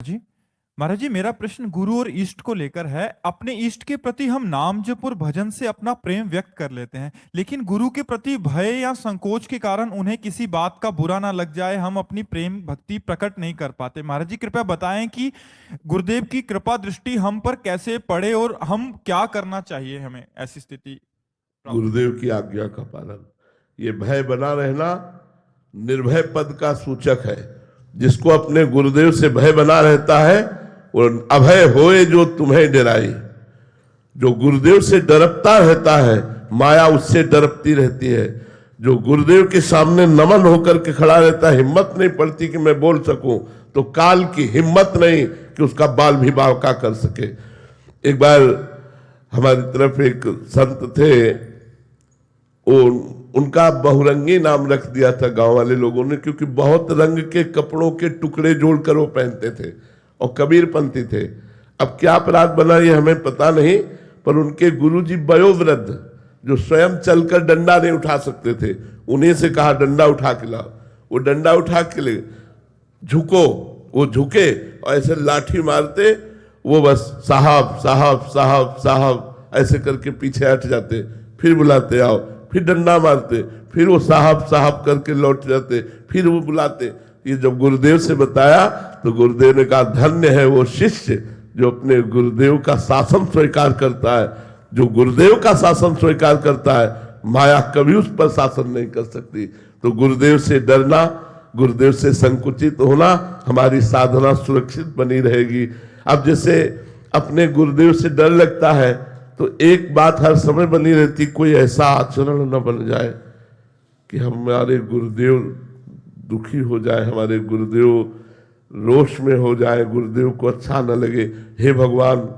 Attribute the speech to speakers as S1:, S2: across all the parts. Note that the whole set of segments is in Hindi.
S1: जी महाराज जी, मेरा प्रश्न गुरु और इष्ट को लेकर है। अपने इष्ट के प्रति हम नाम जप और भजन से अपना प्रेम व्यक्त कर लेते हैं, लेकिन गुरु के प्रति भय या संकोच के कारण उन्हें किसी बात का बुरा ना लग जाए, हम अपनी प्रेम भक्ति प्रकट नहीं कर पाते। महाराज जी कृपया बताएं कि गुरुदेव की कृपा दृष्टि हम पर कैसे पड़े और हम क्या करना चाहिए हमें ऐसी स्थिति।
S2: गुरुदेव की आज्ञा का पालन, ये भय बना रहना निर्भय पद का सूचक है। जिसको अपने गुरुदेव से भय बना रहता है वो अभय होए जो तुम्हें डराई। जो गुरुदेव से डरता रहता है माया उससे डरती रहती है। जो गुरुदेव के सामने नमन होकर के खड़ा रहता है, हिम्मत नहीं पड़ती कि मैं बोल सकूं, तो काल की हिम्मत नहीं कि उसका बाल भी बांका कर सके। एक बार हमारी तरफ एक संत थे, उनका बहुरंगी नाम रख दिया था गांव वाले लोगों ने, क्योंकि बहुत रंग के कपड़ों के टुकड़े जोड़कर वो पहनते थे और कबीरपंथी थे। अब क्या अपराध बना ये हमें पता नहीं, पर उनके गुरुजी वयोवृद्ध जो स्वयं चलकर डंडा नहीं उठा सकते थे, उन्हीं से कहा डंडा उठा के लाओ। वो डंडा उठा के ले झुको, वो झुके और ऐसे लाठी मारते, वो बस साहब साहब साहब साहब ऐसे करके पीछे हट जाते, फिर बुलाते आओ, फिर डंडा मारते, फिर वो साहब साहब करके लौट जाते, फिर वो बुलाते। ये जब गुरुदेव से बताया तो गुरुदेव ने कहा धन्य है वो शिष्य जो अपने गुरुदेव का शासन स्वीकार करता है। जो गुरुदेव का शासन स्वीकार करता है माया कभी उस पर शासन नहीं कर सकती। तो गुरुदेव से डरना, गुरुदेव से संकुचित होना, हमारी साधना सुरक्षित बनी रहेगी। अब जैसे अपने गुरुदेव से डर लगता है तो एक बात हर समय बनी रहती, कोई ऐसा आचरण न बन जाए कि हमारे गुरुदेव दुखी हो जाए, हमारे गुरुदेव रोष में हो जाए, गुरुदेव को अच्छा न लगे। हे भगवान,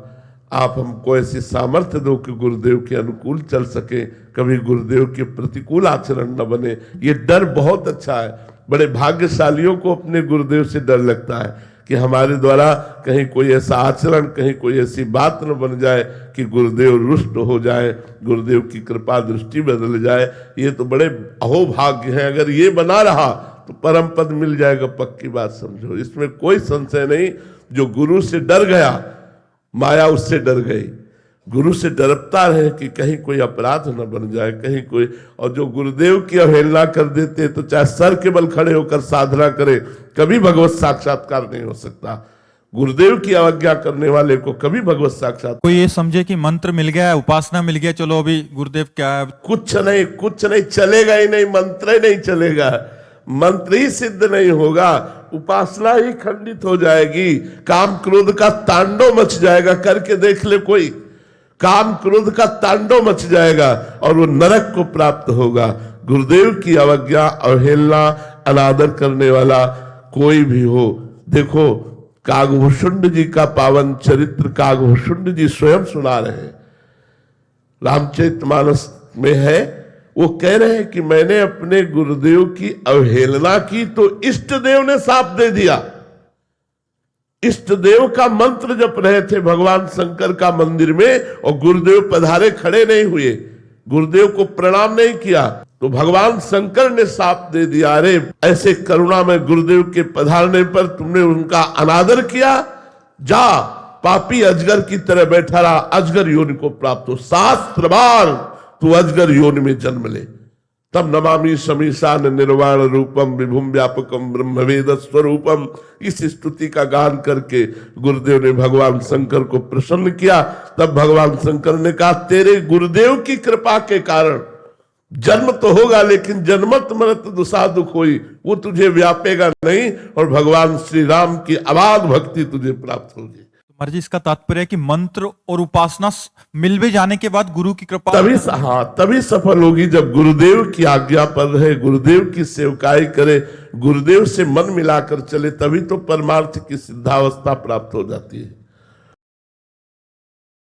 S2: आप हमको ऐसी सामर्थ्य दो कि गुरुदेव के अनुकूल चल सके, कभी गुरुदेव के प्रतिकूल आचरण न बने। ये डर बहुत अच्छा है। बड़े भाग्यशालियों को अपने गुरुदेव से डर लगता है कि हमारे द्वारा कहीं कोई ऐसा आचरण, कहीं कोई ऐसी बात न बन जाए कि गुरुदेव रुष्ट हो जाए, गुरुदेव की कृपा दृष्टि बदल जाए। ये तो बड़े अहोभाग्य हैं। अगर ये बना रहा तो परम पद मिल जाएगा, पक्की बात समझो, इसमें कोई संशय नहीं। जो गुरु से डर गया माया उससे डर गई। गुरु से डरता रहे कि कहीं कोई अपराध न बन जाए, कहीं कोई। और जो गुरुदेव की अवहेलना कर देते तो चाहे सर के बल खड़े होकर साधना करे, कभी भगवत साक्षात्कार नहीं हो सकता। गुरुदेव की अवज्ञा करने वाले को कभी भगवत साक्षात्कार।
S1: कोई ये समझे कि मंत्र मिल गया, उपासना मिल गया, चलो अभी गुरुदेव क्या है,
S2: कुछ नहीं, कुछ नहीं चलेगा ही नहीं, मंत्र ही नहीं चलेगा, मंत्र ही सिद्ध नहीं होगा, उपासना ही खंडित हो जाएगी, काम क्रोध का तांडव मच जाएगा। करके देख ले कोई, काम क्रोध का तांडव मच जाएगा और वो नरक को प्राप्त होगा। गुरुदेव की अवज्ञा, अवहेलना, अनादर करने वाला कोई भी हो। देखो कागभूषुंड जी का पावन चरित्र कागभूषुंड जी स्वयं सुना रहे हैं, रामचरितमानस में है। वो कह रहे हैं कि मैंने अपने गुरुदेव की अवहेलना की तो इष्ट देव ने साप दे दिया। इष्ट देव का मंत्र जप रहे थे भगवान शंकर का मंदिर में और गुरुदेव पधारे, खड़े नहीं हुए, गुरुदेव को प्रणाम नहीं किया, तो भगवान शंकर ने साप दे दिया। अरे ऐसे करुणा में गुरुदेव के पधारने पर तुमने उनका अनादर किया, जा पापी अजगर की तरह बैठा रहा, अजगर योनि को प्राप्त हो, शास्त्रवार तू अजगर योनि में जन्म ले। तब नमामि समीशान निर्वाण रूपम विभुम व्यापकम ब्रह्मवेद स्वरूपम, इस स्तुति का गान करके गुरुदेव ने भगवान शंकर को प्रसन्न किया। तब भगवान शंकर ने कहा तेरे गुरुदेव की कृपा के कारण जन्म तो होगा, लेकिन जन्मत मरत दुसा दुख होई, वो तुझे व्यापेगा नहीं और भगवान श्री राम की अबाध भक्ति तुझे प्राप्त होगी।
S1: महाराज जी इसका तात्पर्य है कि मंत्र और उपासना मिल भी जाने के बाद गुरु की कृपा
S2: तभी सफल होगी, जब गुरुदेव की आज्ञा पर रहे, गुरुदेव की सेवकाई करे, गुरुदेव से मन मिलाकर चले, तभी तो परमार्थ की सिद्धावस्था प्राप्त हो जाती है।